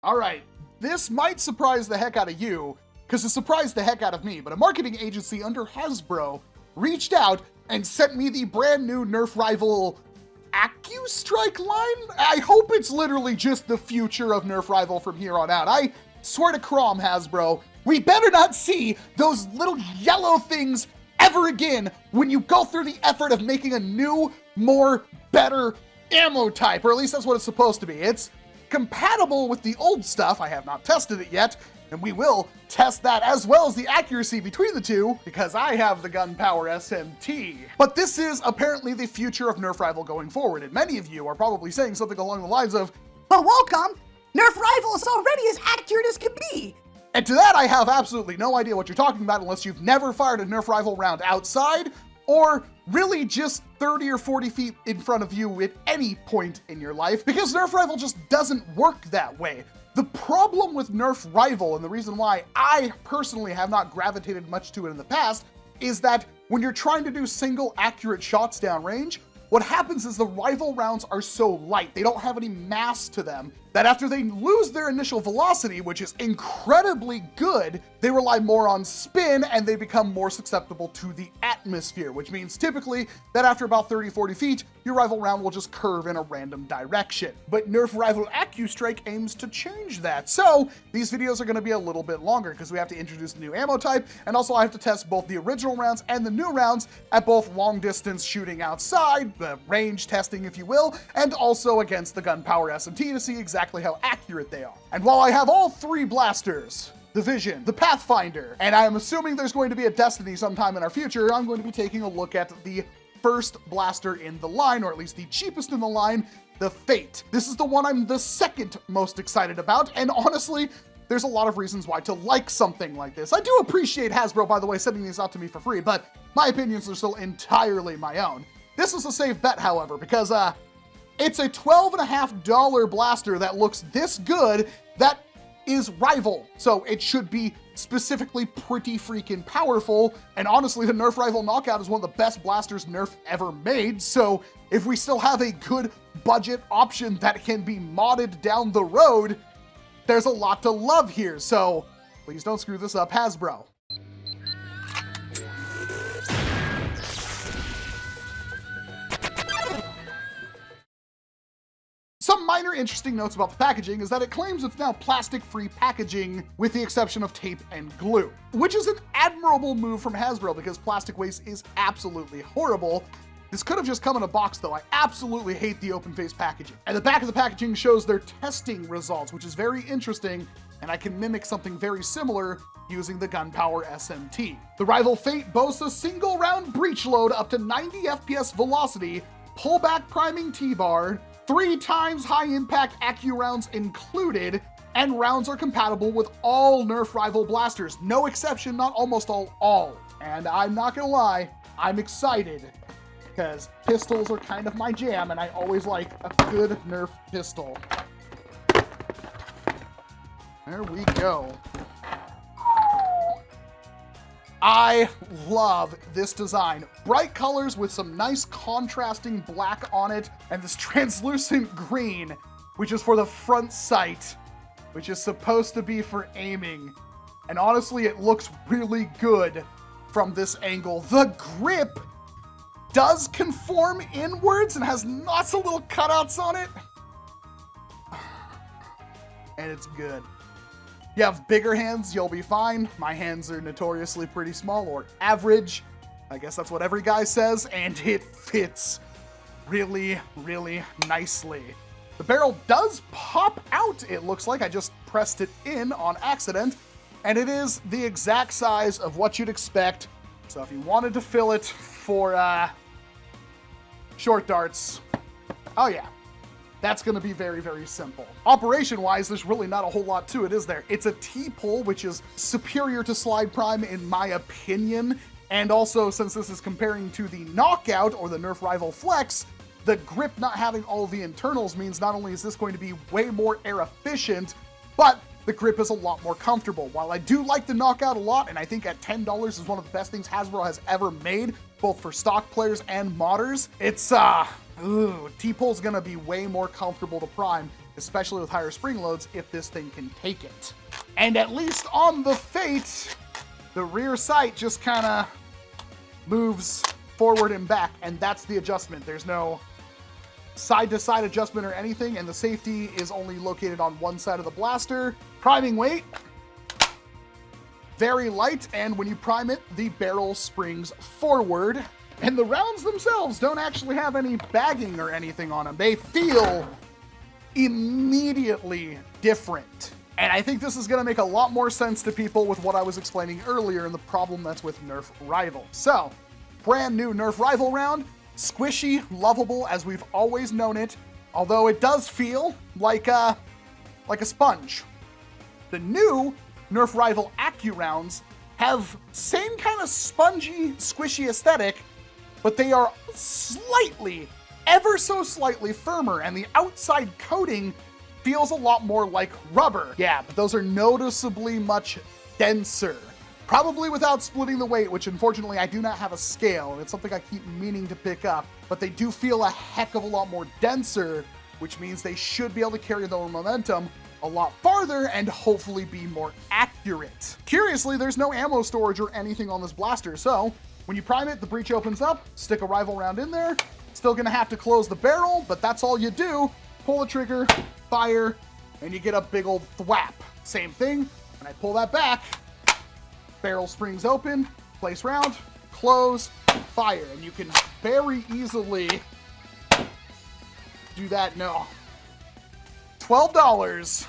All right, this might surprise the heck out of you, because it surprised the heck out of me, but a marketing agency under Hasbro reached out and sent me the brand new NERF Rival Accustrike line. I hope it's literally just the future of NERF Rival from here on out. I swear to Crom, Hasbro, we better not see those little yellow things ever again when you go through the effort of making a new, more, better ammo type, or at least that's what it's supposed to be. It's compatible with the old stuff. I have not tested it yet, and we will test that as well as the accuracy between the two, because I have the Gunpower SMT. But this is apparently the future of NERF Rival going forward, and many of you are probably saying something along the lines of, "But Walcom, NERF Rival is already as accurate as can be." And to that I have absolutely no idea what you're talking about unless you've never fired a NERF Rival round outside, or really just 30 or 40 feet in front of you at any point in your life, because NERF Rival just doesn't work that way. The problem with NERF Rival, and the reason why I personally have not gravitated much to it in the past, is that when you're trying to do single accurate shots downrange, what happens is the Rival rounds are so light, they don't have any mass to them, that after they lose their initial velocity, which is incredibly good, they rely more on spin and they become more susceptible to the atmosphere, which means typically that after about 30-40 feet, your Rival round will just curve in a random direction. But NERF Rival Accustrike aims to change that. So these videos are gonna be a little bit longer because we have to introduce a new ammo type, and also I have to test both the original rounds and the new rounds at both long distance shooting outside, the range testing if you will, and also against the Gunpower SMT to see exactly how accurate they are. And while I have all three blasters, the Vision, the Pathfinder, and I am assuming there's going to be a Destiny sometime in our future, I'm going to be taking a look at the first blaster in the line, or at least the cheapest in the line, the FATE. This is the one I'm the second most excited about, and honestly, there's a lot of reasons why to like something like this. I do appreciate Hasbro, by the way, sending these out to me for free, but my opinions are still entirely my own. This is a safe bet, however, because it's a $12.50 blaster that looks this good that is Rival, so it should be specifically pretty freaking powerful, and honestly, the NERF Rival Knockout is one of the best blasters NERF ever made, so if we still have a good budget option that can be modded down the road, there's a lot to love here, so please don't screw this up, Hasbro. Some minor interesting notes about the packaging is that it claims it's now plastic-free packaging with the exception of tape and glue, which is an admirable move from Hasbro because plastic waste is absolutely horrible. This could have just come in a box though. I absolutely hate the open face packaging. And the back of the packaging shows their testing results, which is very interesting, and I can mimic something very similar using the Gunpower SMT. The Rival FATE boasts a single round breech load up to 90 FPS velocity, pullback priming T-bar, 3 times high impact Accu Rounds included, and rounds are compatible with all NERF Rival blasters. No exception, not almost all. And I'm not gonna lie, I'm excited because pistols are kind of my jam and I always like a good NERF pistol. There we go. I love this design. Bright colors with some nice contrasting black on it, and this translucent green, which is for the front sight, which is supposed to be for aiming. And honestly, it looks really good from this angle. The grip does conform inwards and has lots of little cutouts on it. And it's good. You have bigger hands, you'll be fine. My hands are notoriously pretty small, or average. I guess that's what every guy says, and it fits really, really nicely. The barrel does pop out, it looks like. I just pressed it in on accident, and it is the exact size of what you'd expect. So if you wanted to fill it for short darts, oh yeah. That's gonna be very, very simple. Operation-wise, there's really not a whole lot to it, is there? It's a T-pull, which is superior to slide prime in my opinion. And also, since this is comparing to the Knockout or the NERF Rival Flex, the grip not having all the internals means not only is this going to be way more air efficient, but the grip is a lot more comfortable. While I do like the Knockout a lot, and I think at $10 is one of the best things Hasbro has ever made, both for stock players and modders, it's T-pull's gonna be way more comfortable to prime especially with higher spring loads, if this thing can take it. And at least on the Fate, the rear sight just kind of moves forward and back, and that's the adjustment. There's no side-to-side adjustment or anything, and the safety is only located on one side of the blaster. Priming weight, very light, and when you prime it, the barrel springs forward. And the rounds themselves don't actually have any bagging or anything on them. They feel immediately different. And I think this is gonna make a lot more sense to people with what I was explaining earlier and the problem that's with Nerf Rival. So, brand new Nerf Rival round, squishy, lovable as we've always known it, although it does feel like a sponge. The new Nerf Rival Accu Rounds have same kind of spongy, squishy aesthetic, but they are slightly, ever so slightly firmer, and the outside coating feels a lot more like rubber. Yeah, but those are noticeably much denser. Probably without splitting the weight, which unfortunately I do not have a scale, and it's something I keep meaning to pick up, but they do feel a heck of a lot more denser, which means they should be able to carry their momentum a lot farther and hopefully be more accurate. Curiously, there's no ammo storage or anything on this blaster, so when you prime it, the breech opens up, stick a Rival round in there, still gonna have to close the barrel, but that's all you do. Pull the trigger, fire, and you get a big old thwap. Same thing, when I pull that back, barrel springs open, place round, close, fire, and you can very easily do that. No, $12,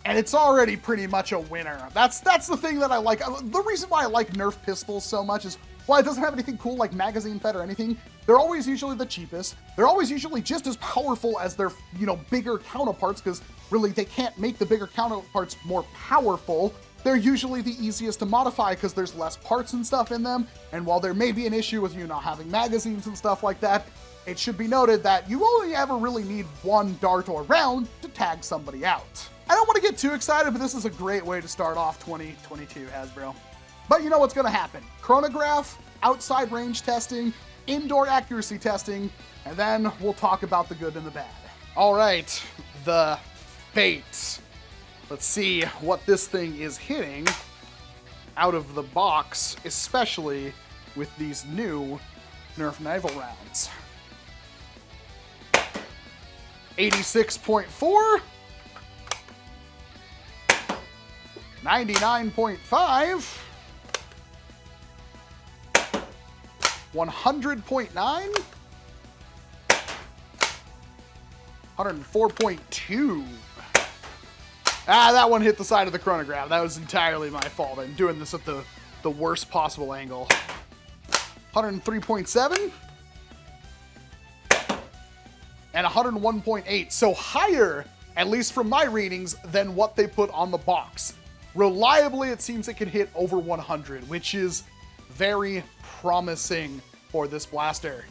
and it's already pretty much a winner. That's the thing that I like. The reason why I like Nerf pistols so much is, while it doesn't have anything cool like magazine fed or anything, they're always usually the cheapest. They're always usually just as powerful as their, bigger counterparts, because really they can't make the bigger counterparts more powerful. They're usually the easiest to modify because there's less parts and stuff in them. And while there may be an issue with you not having magazines and stuff like that, it should be noted that you only ever really need one dart or round to tag somebody out. I don't want to get too excited, but this is a great way to start off 2022 Hasbro. But you know what's going to happen. Chronograph, outside range testing, indoor accuracy testing, and then we'll talk about the good and the bad. All right, the Fate. Let's see what this thing is hitting out of the box, especially with these new Nerf Rival rounds. 86.4, 99.5, 100.9, 104.2. That one hit the side of the chronograph. That was entirely my fault. I'm doing this at the worst possible angle. 103.7 and 101.8. So higher, at least from my readings, than what they put on the box. Reliably, it seems it can hit over 100, which is very promising for this blaster.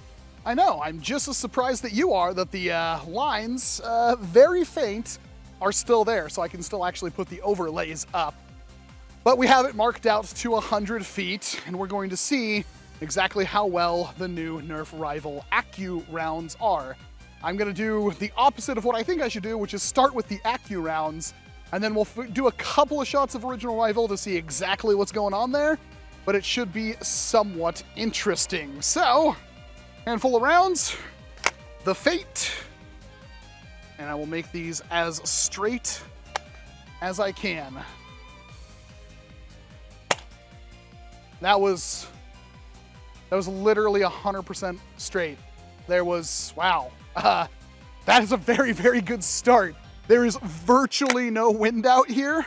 I know, I'm just as surprised that you are that the lines, very faint, are still there, so I can still actually put the overlays up. But we have it marked out to 100 feet, and we're going to see exactly how well the new Nerf Rival Accu Rounds are. I'm gonna do the opposite of what I think I should do, which is start with the Accu Rounds, and then we'll do a couple of shots of original Rival to see exactly what's going on there, but it should be somewhat interesting. So, handful of rounds, the Fate, and I will make these as straight as I can. That was literally 100% straight. There was, wow. That is a very, very good start. There is virtually no wind out here,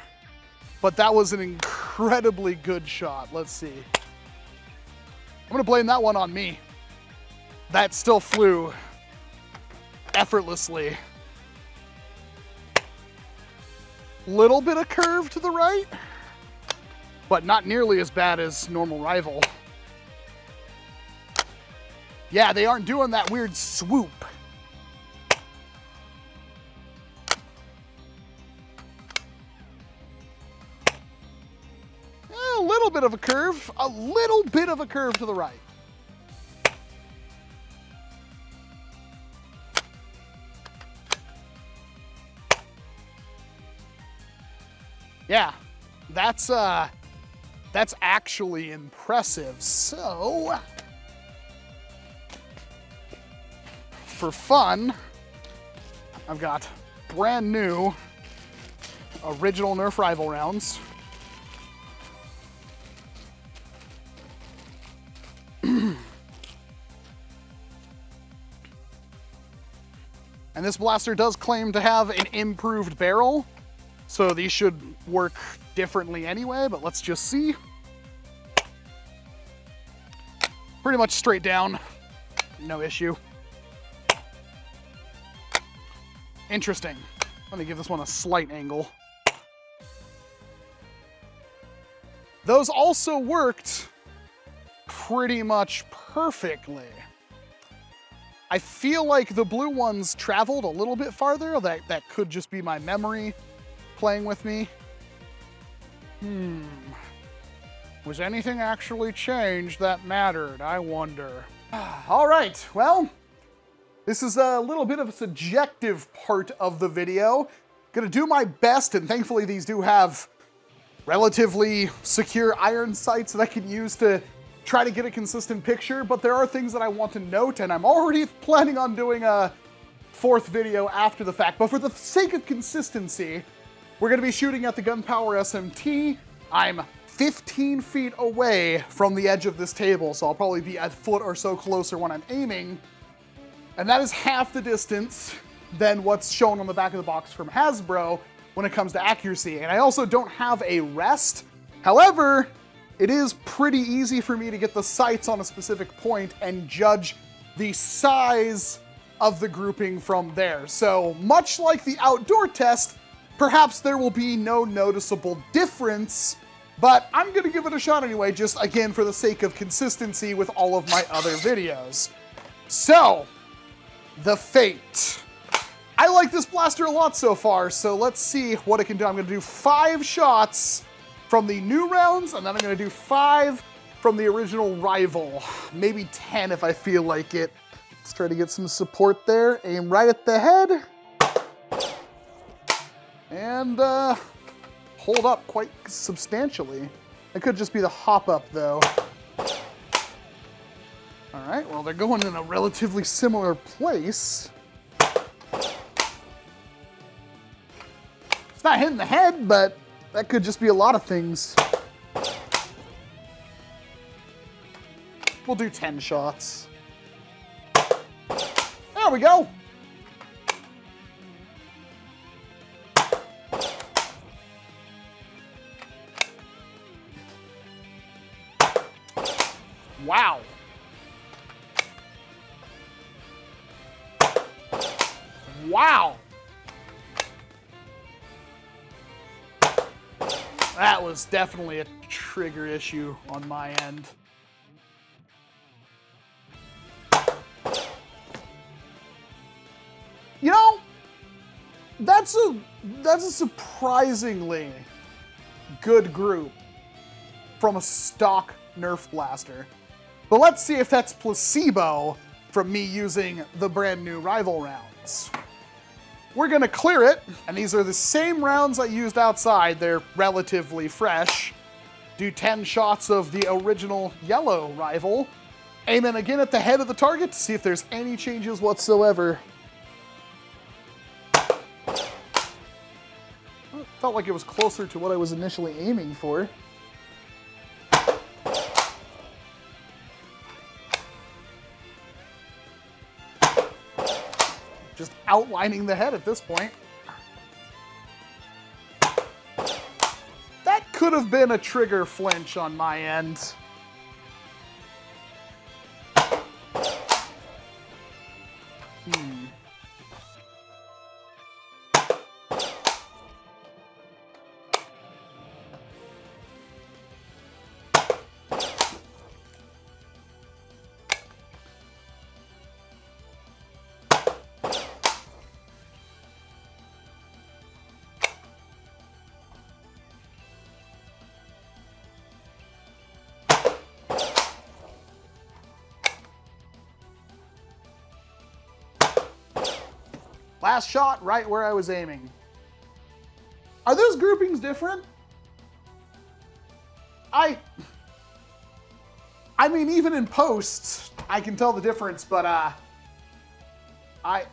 but that was an incredibly good shot. Let's see. I'm gonna blame that one on me. That still flew effortlessly. Little bit of curve to the right, but not nearly as bad as normal Rival. Yeah, they aren't doing that weird swoop. A little bit of a curve to the right. Yeah, that's actually impressive. So, for fun, I've got brand new original NERF Rival rounds. And this blaster does claim to have an improved barrel, so these should work differently anyway, but let's just see. Pretty much straight down, no issue. Interesting. Let me give this one a slight angle. Those also worked pretty much perfectly. I feel like the blue ones traveled a little bit farther. That could just be my memory playing with me. Was anything actually changed that mattered? I wonder. All right, well, this is a little bit of a subjective part of the video. Gonna do my best, and thankfully these do have relatively secure iron sights that I can use to try to get a consistent picture, but there are things that I want to note, and I'm already planning on doing a fourth video after the fact. But for the sake of consistency, we're gonna be shooting at the Gunpowder SMT. I'm 15 feet away from the edge of this table, so I'll probably be a foot or so closer when I'm aiming. And that is half the distance than what's shown on the back of the box from Hasbro when it comes to accuracy. And I also don't have a rest. However, it is pretty easy for me to get the sights on a specific point and judge the size of the grouping from there. So much like the outdoor test, perhaps there will be no noticeable difference, but I'm gonna give it a shot anyway, just again for the sake of consistency with all of my other videos. So, the FATE. I like this blaster a lot so far, so let's see what it can do. I'm gonna do 5 shots from the new rounds, and then I'm gonna do 5 from the original Rival. Maybe 10 if I feel like it. Let's try to get some support there. Aim right at the head. And hold up quite substantially. It could just be the hop up though. All right, well, they're going in a relatively similar place. It's not hitting the head, but that could just be a lot of things. We'll do 10 shots. There we go. Wow. Wow. That was definitely a trigger issue on my end. You know, that's a surprisingly good group from a stock Nerf blaster. But let's see if that's placebo from me using the brand new Rival rounds. We're gonna clear it, and these are the same rounds I used outside. They're relatively fresh. Do 10 shots of the original yellow Rival. Aim in again at the head of the target to see if there's any changes whatsoever. Well, it felt like it was closer to what I was initially aiming for. Just outlining the head at this point. That could have been a trigger flinch on my end. Last shot right where I was aiming. Are those groupings different? I mean, even in post, I can tell the difference, but I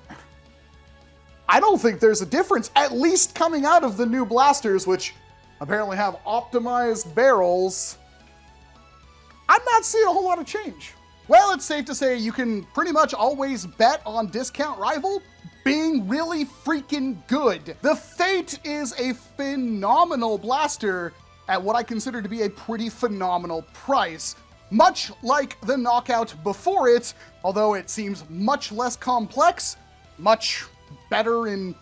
don't think there's a difference, at least coming out of the new blasters, which apparently have optimized barrels. I'm not seeing a whole lot of change. Well, it's safe to say you can pretty much always bet on Discount Rival being really freaking good. The Fate is a phenomenal blaster at what I consider to be a pretty phenomenal price. Much like the Knockout before it, although it seems much less complex, much better in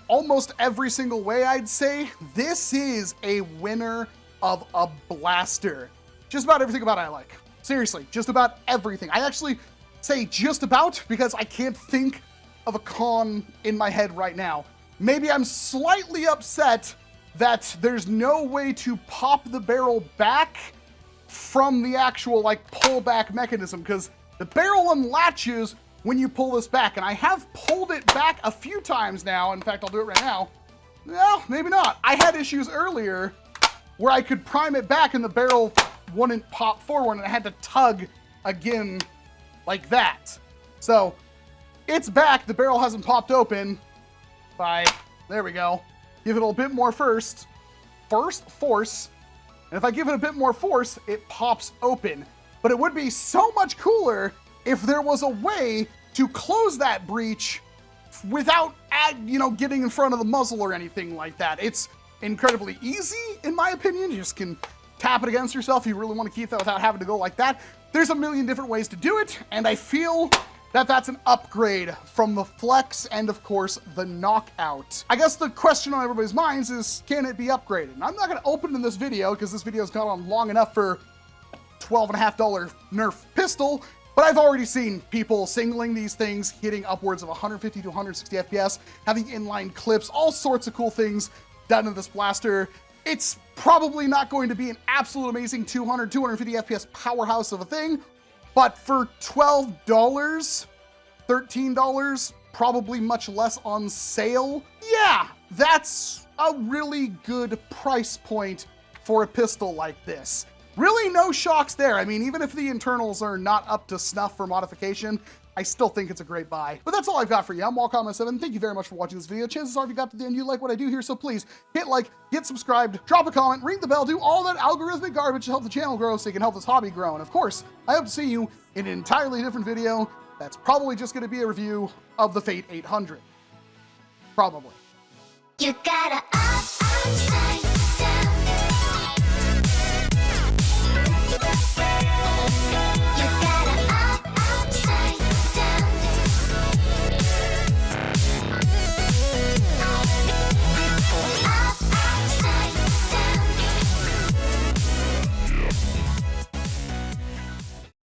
almost every single way, I'd say, this is a winner of a blaster. Just about everything about it I like. Seriously, just about everything. I actually say just about because I can't think of a con in my head right now. Maybe I'm slightly upset that there's no way to pop the barrel back from the actual like pull-back mechanism, because the barrel unlatches when you pull this back, and I have pulled it back a few times now. In fact, I'll do it right now. Well, maybe not. I had issues earlier where I could prime it back and the barrel wouldn't pop forward, and I had to tug again like that. So it's back, the barrel hasn't popped open. There we go. Give it a bit more force. And if I give it a bit more force, it pops open. But it would be so much cooler if there was a way to close that breach without, getting in front of the muzzle or anything like that. It's incredibly easy, in my opinion. You just can tap it against yourself if you really want to keep that without having to go like that. There's a million different ways to do it, and I feel that that's an upgrade from the Flex and, of course, the Knockout. I guess the question on everybody's minds is, can it be upgraded? And I'm not going to open it in this video because this video's gone on long enough for a $12.50 Nerf pistol, but I've already seen people singling these things, hitting upwards of 150 to 160 FPS, having inline clips, all sorts of cool things done in this blaster. It's probably not going to be an absolute amazing 200, 250 FPS powerhouse of a thing, but for $12, $13, probably much less on sale, yeah, that's a really good price point for a pistol like this. Really no shocks there. I mean, even if the internals are not up to snuff for modification, I still think it's a great buy. But that's all I've got for you. I'm Walcom S7. Thank you very much for watching this video. Chances are if you got to the end, you like what I do here, so please hit like, get subscribed, drop a comment, ring the bell, do all that algorithmic garbage to help the channel grow so you can help this hobby grow. And of course, I hope to see you in an entirely different video that's probably just going to be a review of the FATE 800. Probably. You gotta